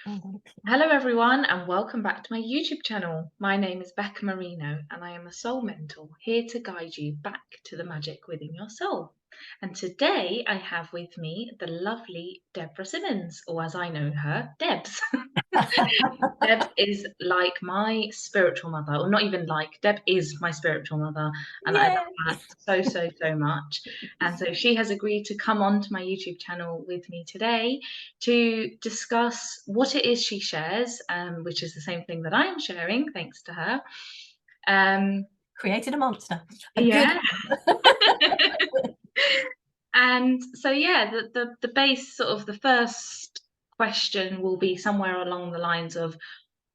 Mhm. Hello, everyone, and welcome back to my YouTube channel. My name is Becca Marino, and I am a soul mentor here to guide you back to the magic within your soul. And today I have with me the lovely Debra Simmons, or as I know her, Debs. Deb is like my spiritual mother, or not even like, Deb is my spiritual mother, and I Yeah. love her so, so, so much. And so she has agreed to come onto my YouTube channel with me today to discuss what it is she shares, which is the same thing that I am sharing, thanks to her. Um, Created a monster. A good yeah. And so, yeah, the base sort of the first question will be somewhere along the lines of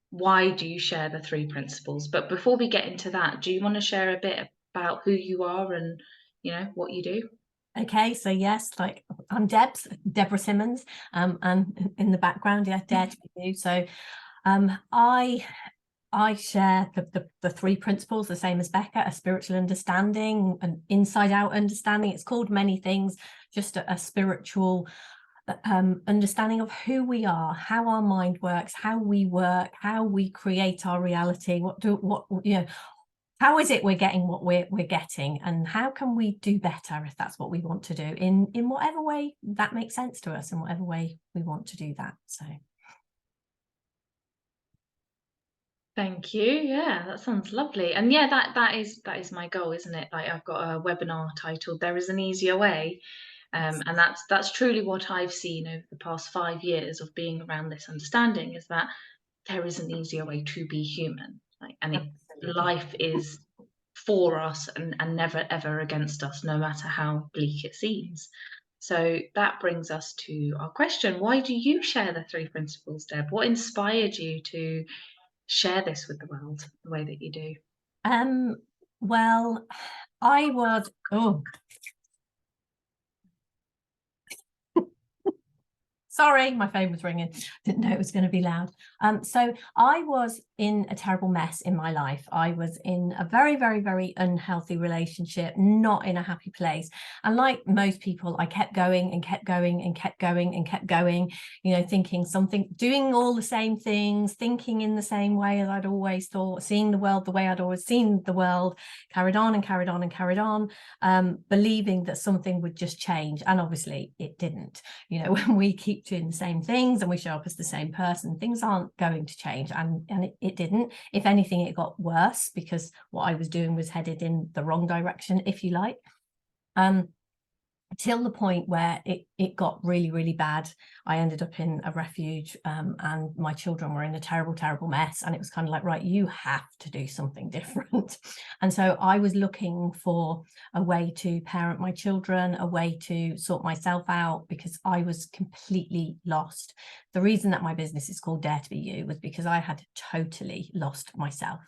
why do you share the three principles? But before we get into that, do you want to share a bit about who you are and what you do? Okay, so yes, like I'm Debra Simmons, and in the background, yeah, Dare to Be You. So I share the three principles, the same as Becca: a spiritual understanding, an inside out understanding. It's called many things, just a spiritual understanding of who we are, how our mind works, how we work, how we create our reality. How is it we're getting what we're getting, and how can we do better if that's what we want to do in whatever way that makes sense to us, in whatever way we want to do that. So Thank you. Yeah, that sounds lovely. And yeah, that is my goal, isn't it? Like I've got a webinar titled "There is an Easier Way," and that's truly what I've seen over the past 5 years of being around this understanding is that there is an easier way to be human. Like, and absolutely. life is for us and never ever against us, no matter how bleak it seems. So that brings us to our question. Why do you share the three principles, Deb? What inspired you to share this with the world the way that you do? um well, I was Sorry, my phone was ringing. Didn't know it was going to be loud. So I was in a terrible mess in my life. I was in a very, very, very unhealthy relationship, not in a happy place. And like most people, I kept going and kept going and kept going and kept going, thinking something, doing all the same things, thinking in the same way as I'd always thought, seeing the world the way I'd always seen the world, carried on and carried on and carried on, believing that something would just change. And obviously it didn't. When we keep doing the same things and we show up as the same person, things aren't going to change. And it didn't. If anything, it got worse because what I was doing was headed in the wrong direction, if you like. Till the point where it got really, really bad. I ended up in a refuge, and my children were in a terrible, terrible mess. And it was kind of like, right, you have to do something different. And so I was looking for a way to parent my children, a way to sort myself out, because I was completely lost. The reason that my business is called Dare to Be You was because I had totally lost myself.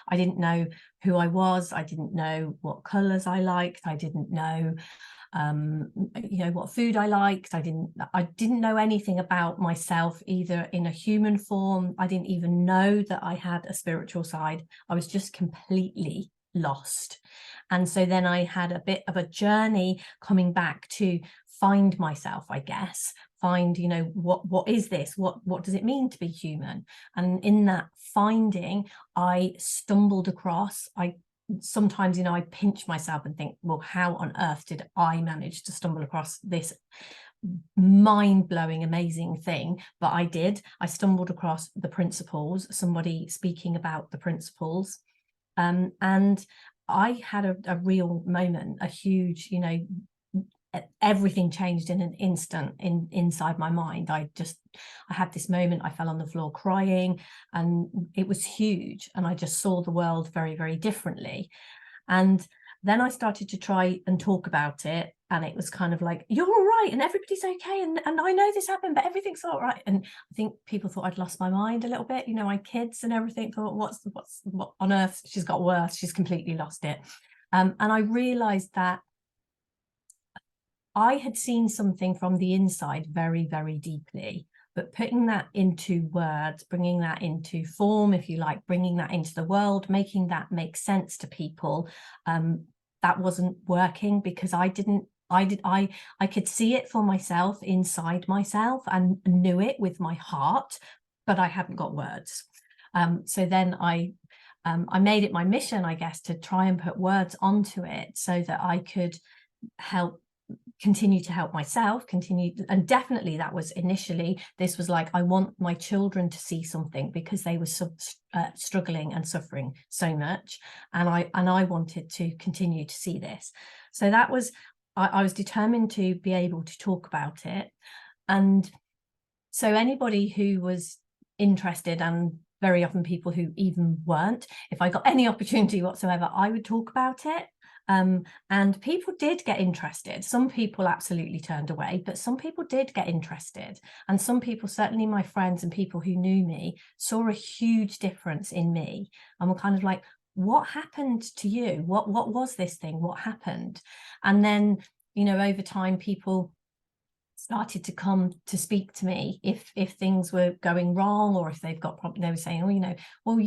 I didn't know who I was. I didn't know what colors I liked. I didn't know what food I liked. I didn't know anything about myself, either in a human form. I didn't even know that I had a spiritual side. I was just completely lost. And so then I had a bit of a journey coming back to find myself, I guess. Find, what is this? What does it mean to be human? And in that finding, I stumbled across, I sometimes, I pinch myself and think, well, how on earth did I manage to stumble across this mind-blowing, amazing thing? But I did. I stumbled across the principles, somebody speaking about the principles. And I had a real moment, a huge, everything changed in an instant inside my mind. I had this moment. I fell on the floor crying, and it was huge, and I just saw the world very, very differently. And then I started to try and talk about it, and it was kind of like, you're all right and everybody's okay, and I know this happened, but everything's all right. And I think people thought I'd lost my mind a little bit. My kids and everything thought, what on earth, she's got worse, she's completely lost it. And I realized that I had seen something from the inside very, very deeply, but putting that into words, bringing that into form, if you like, bringing that into the world, making that make sense to people, that wasn't working, because I could see it for myself, inside myself, and knew it with my heart, but I hadn't got words. So then I made it my mission, I guess, to try and put words onto it so that I could continue to help myself, and definitely that was initially, this was like, I want my children to see something, because they were struggling and suffering so much, and I wanted to continue to see this. So that was, I was determined to be able to talk about it. And so anybody who was interested, and very often people who even weren't, if I got any opportunity whatsoever, I would talk about it. And people did get interested. Some people absolutely turned away, but some people did get interested. And some people, certainly my friends and people who knew me, saw a huge difference in me, and were kind of like, what happened to you? What was this thing? What happened? And then, you know, over time, people started to come to speak to me if things were going wrong, or if they've got problems. They were saying, oh, you know, well,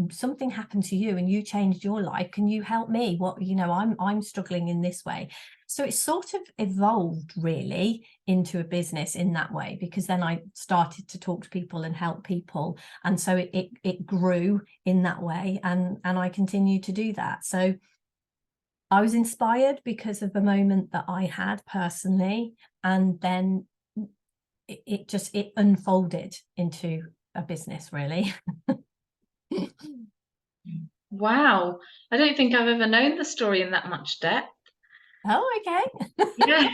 something happened to you and you changed your life, can you help me? What, you know, I'm struggling in this way. So it sort of evolved really into a business in that way, because then I started to talk to people and help people, and so it grew in that way, and I continue to do that. So I was inspired because of the moment that I had personally, and then it unfolded into a business, really. Wow. I don't think I've ever known the story in that much depth. Oh, okay. Yeah.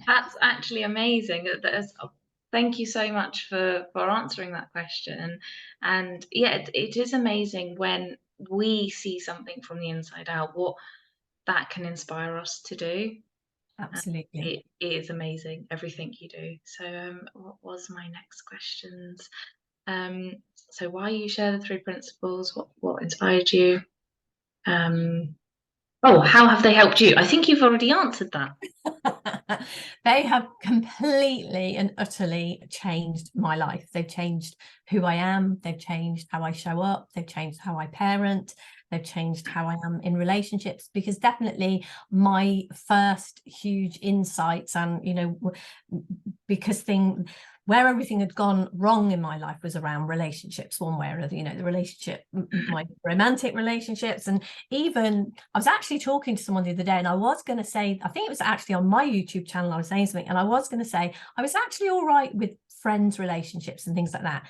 That's actually amazing. Thank you so much for answering that question. And yeah, it is amazing when we see something from the inside out, what that can inspire us to do. Absolutely. It is amazing, everything you do. So, what was my next questions? So why you share the three principles? What inspired you? Um, oh, how have they helped you? I think you've already answered that. They have completely and utterly changed my life. They've changed who I am. They've changed how I show up. They've changed how I parent. They've changed how I am in relationships, because definitely my first huge insights, and, you know, because where everything had gone wrong in my life was around relationships, one way or another, you know, the relationship, my romantic relationships. And even, I was actually talking to someone the other day, and I was going to say, I think it was actually on my YouTube channel, I was saying something, and I was going to say, I was actually all right with friends' relationships and things like that.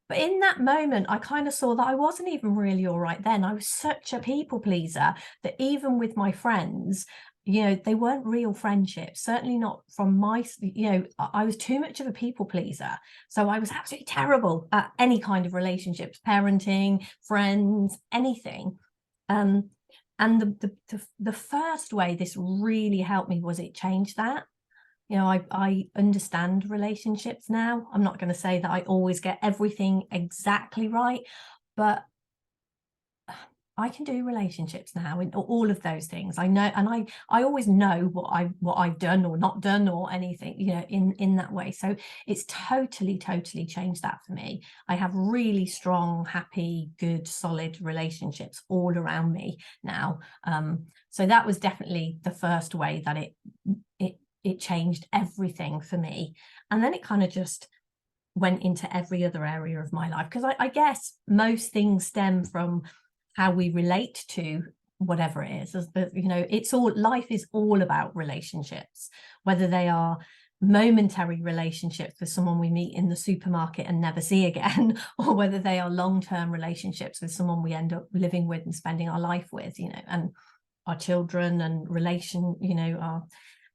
But in that moment, I kind of saw that I wasn't even really all right then. I was such a people pleaser that even with my friends, you know, they weren't real friendships, certainly not from my, you know, I was too much of a people pleaser. So I was absolutely terrible at any kind of relationships, parenting, friends, anything. And the first way this really helped me was it changed that. You know, I understand relationships now. I'm not going to say that I always get everything exactly right, but I can do relationships now, in all of those things. I know, and I always know what I've done or not done or anything, you know, in that way. So it's totally changed that for me. I have really strong, happy, good, solid relationships all around me now. So that was definitely the first way that it changed everything for me. And then it kind of just went into every other area of my life, because I guess most things stem from how we relate to whatever it is. You know, life is all about relationships, whether they are momentary relationships with someone we meet in the supermarket and never see again, or whether they are long-term relationships with someone we end up living with and spending our life with, you know, and our children and you know, our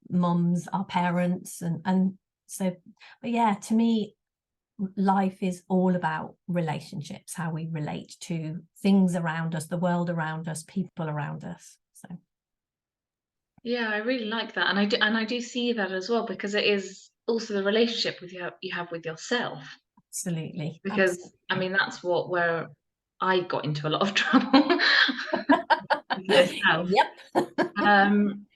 mums, our parents, and so, but yeah, to me, life is all about relationships, how we relate to things around us, the world around us, people around us. So Yeah, I really like that, and I do see that as well, because it is also the relationship with you have with yourself. absolutely, Because I absolutely. mean, that's where I got into a lot of trouble with myself. Yep. Um,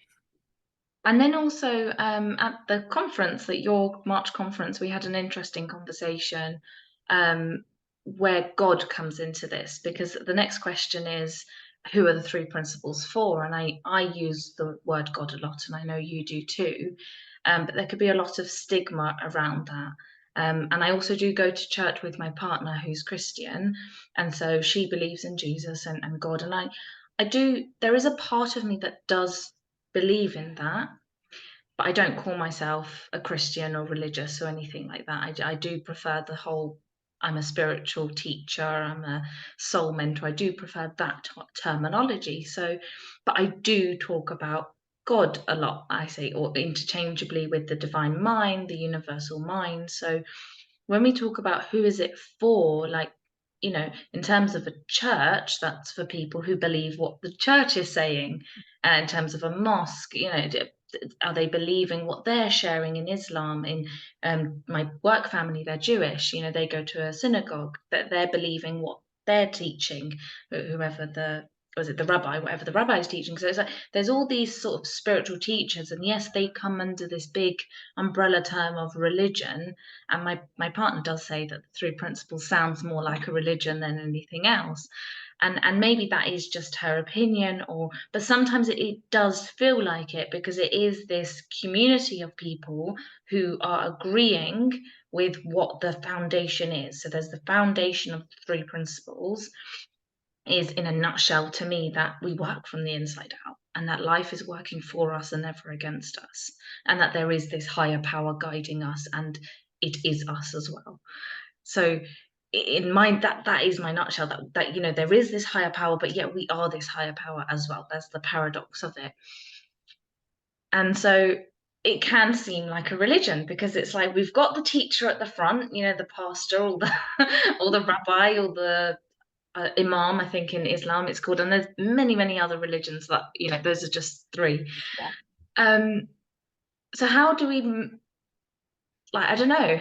And then also at the conference, at your March conference, we had an interesting conversation um, where God comes into this, because the next question is, who are the three principles for? And I use the word God a lot, and I know you do too. But there could be a lot of stigma around that. And I also do go to church with my partner who's Christian, and so she believes in Jesus and God. And I do, there is a part of me that does believe in that, but I don't call myself a Christian or religious or anything like that. I do prefer the whole, I'm a spiritual teacher, I'm a soul mentor. I do prefer that terminology. So, but I do talk about God a lot, I say, or interchangeably with the divine mind, the universal mind. So when we talk about who is it for, like, in terms of a church, that's for people who believe what the church is saying. In terms of a mosque, are they believing what they're sharing in Islam? In my work family, they're Jewish. They go to a synagogue, that they're believing what they're teaching, whoever the was it the rabbi, whatever the rabbi is teaching. So it's like there's all these sort of spiritual teachers, and yes, they come under this big umbrella term of religion. And my partner does say that the three principles sounds more like a religion than anything else. And maybe that is just her opinion, but sometimes it does feel like it, because it is this community of people who are agreeing with what the foundation is. So there's the foundation of the three principles, is in a nutshell to me that we work from the inside out, and that life is working for us and never against us, and that there is this higher power guiding us, and it is us as well. So in mind, that is my nutshell, that there is this higher power, but yet we are this higher power as well. That's the paradox of it. And so it can seem like a religion, because it's like we've got the teacher at the front, the pastor, or the or the rabbi, or the imam, I think in Islam it's called, and there's many, many other religions that, those are just three. Yeah. So how do we, like, I don't know,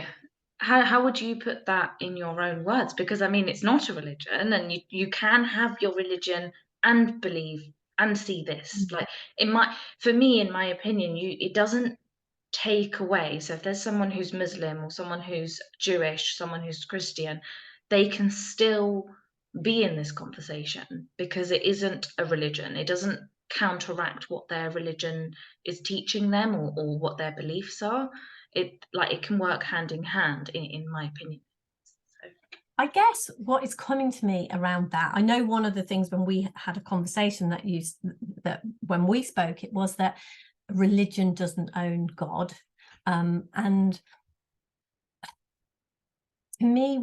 how would you put that in your own words? Because I mean, it's not a religion, and you can have your religion and believe and see this. Like, for me, in my opinion, it doesn't take away. So if there's someone who's Muslim, or someone who's Jewish, someone who's Christian, they can still be in this conversation, because it isn't a religion. It doesn't counteract what their religion is teaching them, or what their beliefs are. It can work hand in hand, in my opinion. So. I guess what is coming to me around that, I know one of the things when we had a conversation that when we spoke, it was that religion doesn't own God. And to me,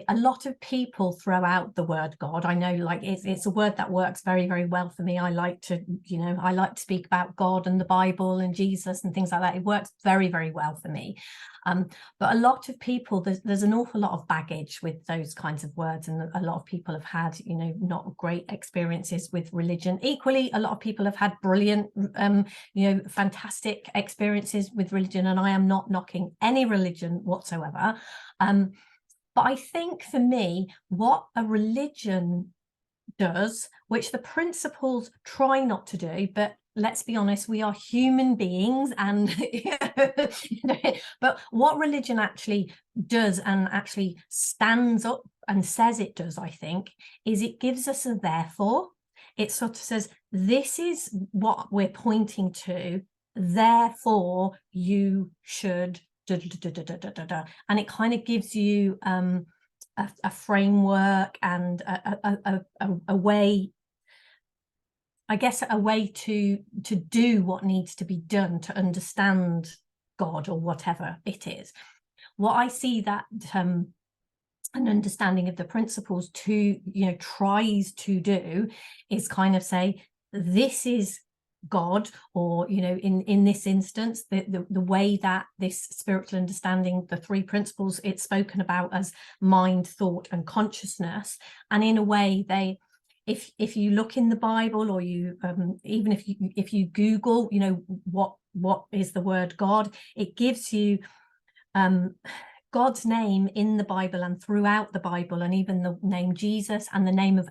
a lot of people throw out the word God. I know, like, it's a word that works very, very well for me. I like to speak about God and the Bible and Jesus and things like that. It works very, very well for me. But a lot of people, there's an awful lot of baggage with those kinds of words, and a lot of people have had, not great experiences with religion. Equally, a lot of people have had brilliant, fantastic experiences with religion, and I am not knocking any religion whatsoever. But I think for me, what a religion does, which the principles try not to do, but let's be honest, we are human beings, and but what religion actually does, and actually stands up and says it does, I think, is it gives us a therefore. It sort of says, this is what we're pointing to, therefore you should and it kind of gives you a framework and a way, I guess, a way to do what needs to be done to understand God, or whatever it is. What I see that an understanding of the principles tries to do is kind of say, this is God, or in this instance, the way that this spiritual understanding, the three principles, it's spoken about as mind, thought, and consciousness. And in a way, if you look in the Bible, or you even if you Google, what is the word God, it gives you God's name in the Bible and throughout the Bible, and even the name Jesus and the name of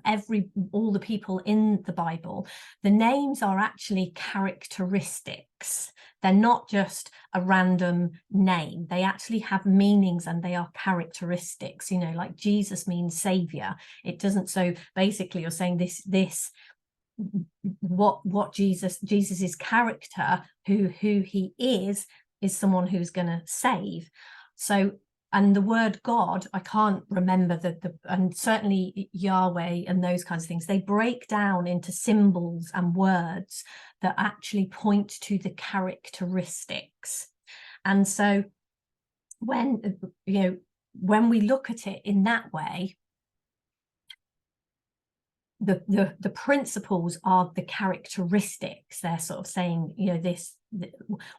all the people in the Bible. The names are actually characteristics. They're not just a random name. They actually have meanings, and they are characteristics. Like Jesus means savior. It doesn't. So basically, you're saying this what Jesus's character, who he is someone who's going to save. So and the word God, I can't remember and certainly Yahweh and those kinds of things, they break down into symbols and words that actually point to the characteristics. And so when, when we look at it in that way, the principles are the characteristics. They're sort of saying,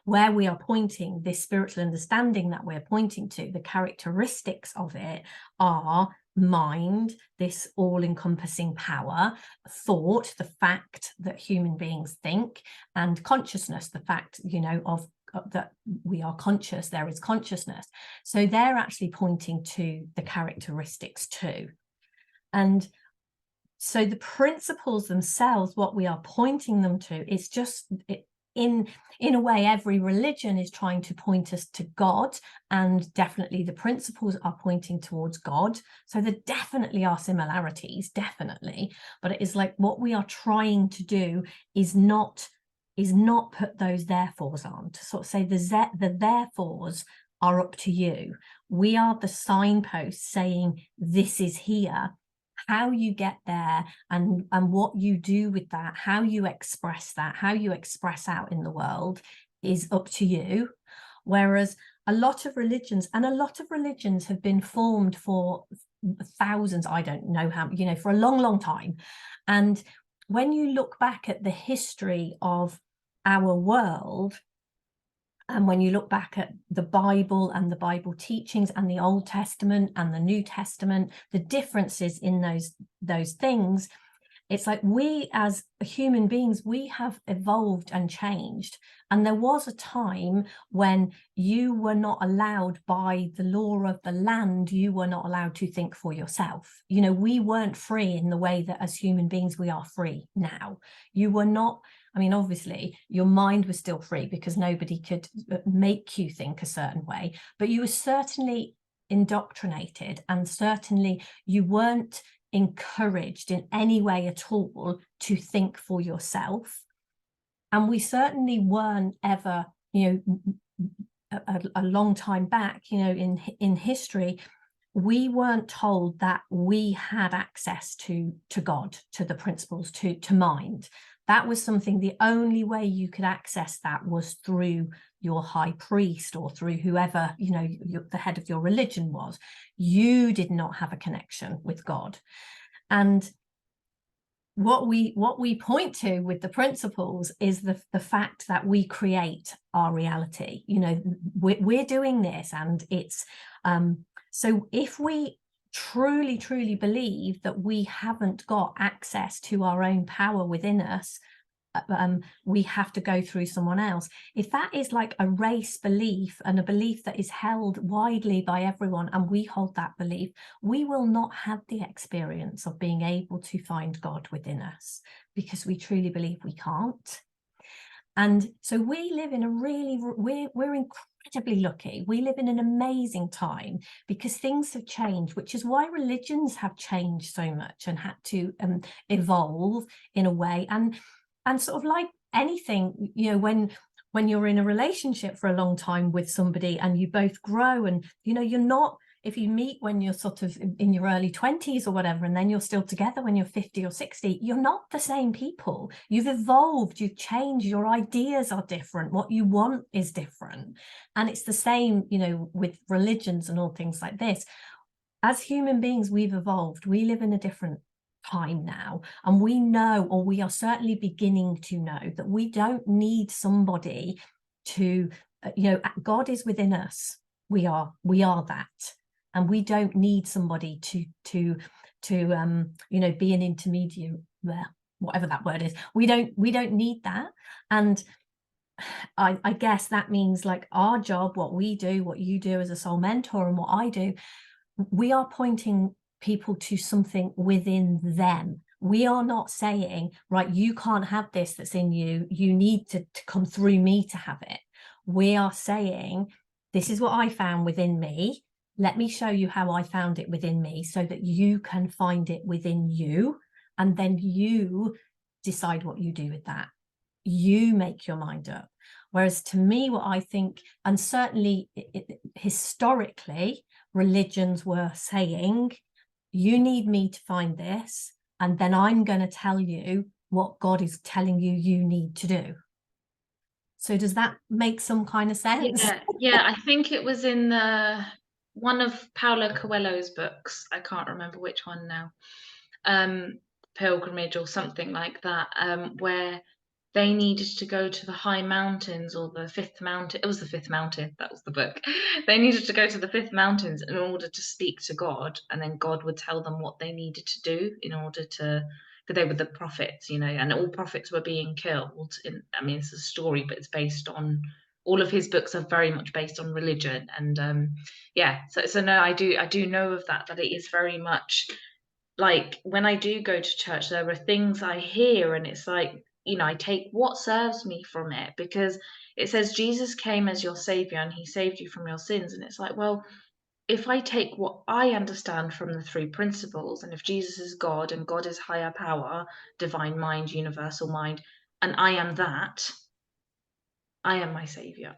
where we are pointing, this spiritual understanding that we're pointing to, the characteristics of it are mind, this all-encompassing power, thought, the fact that human beings think, and consciousness, the fact, of that we are conscious, there is consciousness. So they're actually pointing to the characteristics too. And so the principles themselves, what we are pointing them to, is just, in a way, every religion is trying to point us to God, and definitely the principles are pointing towards God. So there definitely are similarities, definitely, but it is like what we are trying to do is not put those therefores on, to sort of say the therefores are up to you. We are the signposts saying this is here. How you get there and what you do with that, how you express that, how you express out in the world is up to you. Whereas a lot of religions have been formed for thousands, I don't know how, for a long, long time. And when you look back at the history of our world, and when you look back at the Bible and the Bible teachings and the Old Testament and the New Testament, the differences in those things, it's like we as human beings, we have evolved and changed. And there was a time when you were not allowed, by the law of the land, you were not allowed to think for yourself. We weren't free in the way that as human beings we are free now. You were not, I mean, obviously your mind was still free because nobody could make you think a certain way, but you were certainly indoctrinated, and certainly you weren't encouraged in any way at all to think for yourself. And we certainly weren't ever, a long time back, in history, we weren't told that we had access to God, to the principles, to mind. That was something, the only way you could access that was through your high priest or through whoever, the head of your religion was. You did not have a connection with God. And what we point to with the principles is the fact that we create our reality. We're doing this, and it's so if we truly believe that we haven't got access to our own power within us, we have to go through someone else. If that is like a race belief, and a belief that is held widely by everyone, and we hold that belief, we will not have the experience of being able to find God within us, because we truly believe we can't. And so we live in a really, we're incredibly lucky. We live in an amazing time because things have changed, which is why religions have changed so much and had to evolve in a way. And sort of like anything, when you're in a relationship for a long time with somebody and you both grow, and you're not, if you meet when you're sort of in your early 20s or whatever, and then you're still together when you're 50 or 60, you're not the same people. You've evolved, you've changed, your ideas are different, what you want is different. And it's the same, with religions and all things like this. As human beings, we've evolved. We live in a different time now, and we know, or we are certainly beginning to know, that we don't need somebody to, God is within us. We are that, and we don't need somebody to be an intermediary, whatever that word is. We don't need that. And I guess that means, like, our job, what we do, what you do as a soul mentor, and what I do, we are pointing people to something within them. We are not saying, right, you can't have this that's in you, you need to come through me to have it. We are saying, this is what I found within me, let me show you how I found it within me, so that you can find it within you, and then you decide what you do with that. You make your mind up. Whereas to me, what I think, and certainly historically, religions were saying, you need me to find this, and then I'm going to tell you what God is telling you you need to do. So does that make some kind of sense? Yeah, I think it was in one of Paulo Coelho's books. I can't remember which one now. Pilgrimage or something like that, where they needed to go to the high mountains or the fifth mountain. It was the fifth mountain, that was the book. They needed to go to the fifth mountains in order to speak to God, and then God would tell them what they needed to do in order to, because they were the prophets, you know, and all prophets were being killed. I mean, it's a story, but it's based on, all of his books are very much based on religion. And yeah, so no, I do know of that it is very much like, when I do go to church, there are things I hear, and it's like, you know, I take what serves me from it, because it says Jesus came as your savior and he saved you from your sins. And it's like, well, if I take what I understand from the three principles, and if Jesus is God and God is higher power, divine mind, universal mind, and I am that, I am my savior.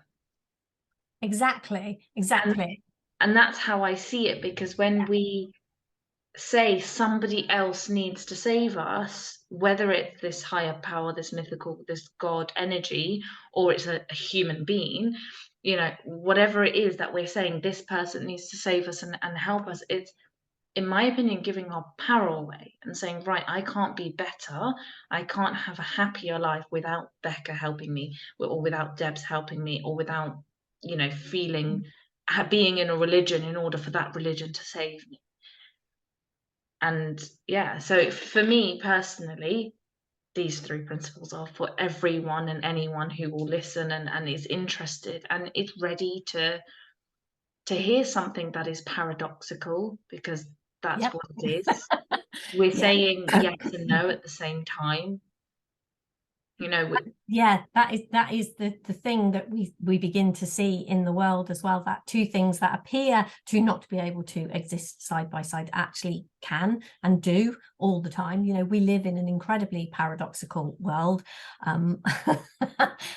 Exactly. And that's how I see it, because when we say somebody else needs to save us, whether it's this higher power, this mythical, this God energy, or it's a human being, you know, whatever it is that we're saying, this person needs to save us and help us, it's, in my opinion, giving our power away and saying, right, I can't be better. I can't have a happier life without Becca helping me, or without Deb's helping me, or without, you know, feeling, being in a religion in order for that religion to save me. And yeah, so for me personally, these three principles are for everyone and anyone who will listen and is interested and is ready to hear something that is paradoxical, because that's Yep. what it is. We're Yeah. saying yes and no at the same time. You know, Yeah, that is the thing that we begin to see in the world as well, that two things that appear to not be able to exist side by side actually can and do all the time. You know, we live in an incredibly paradoxical world, and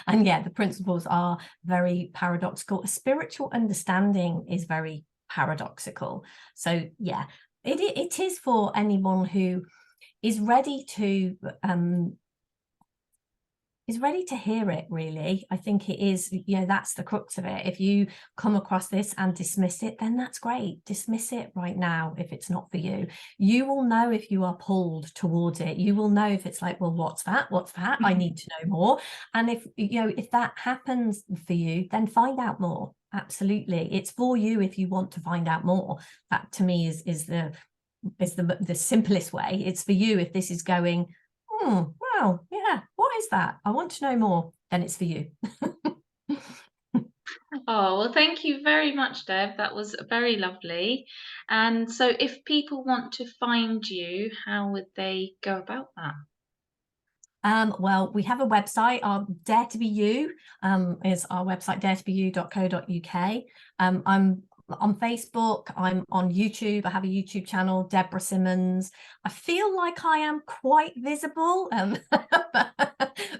yeah, the principles are very paradoxical. A spiritual understanding is very paradoxical. So yeah, it is for anyone who is ready to hear it, really. I think it is, you know, that's the crux of it. If you come across this and dismiss it, then that's great. Dismiss it right now if it's not for you. You will know if you are pulled towards it. You will know if it's like, well, what's that? I need to know more. And if, you know, if that happens for you, then find out more. Absolutely. It's for you if you want to find out more. That to me is the simplest way. It's for you if this is going, wow, yeah, what is that? I want to know more. Then it's for you. oh, well, thank you very much, Deb. That was very lovely. And so if people want to find you, how would they go about that? Well, we have a website. Our Dare to Be You is our website, daretobeyou.co.uk. I'm on Facebook, I'm on YouTube. I have a YouTube channel, Debra Simmons. I feel like I am quite visible, but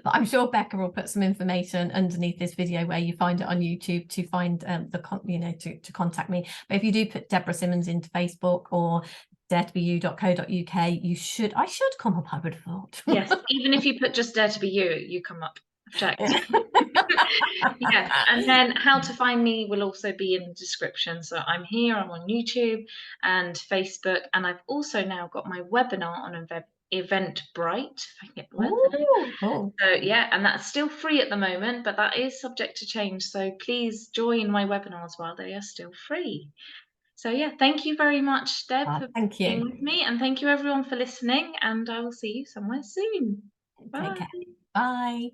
I'm sure Becca will put some information underneath this video where you find it on YouTube to find to contact me. But if you do put Debra Simmons into Facebook or daretobeyou.co.uk, I should come up, I would have thought. Yes, even if you put just Dare to Be You, you come up. I've checked. Yes, and then how to find me will also be in the description. So I'm here, I'm on YouTube and Facebook, and I've also now got my webinar on Eventbrite, if I can get the word there. Ooh, oh. So yeah, and that's still free at the moment, but that is subject to change. So please join my webinars while they are still free. So yeah, thank you very much, Deb, for Thank being you. with me, and thank you everyone for listening, and I will see you somewhere soon. Take Bye. care. Bye.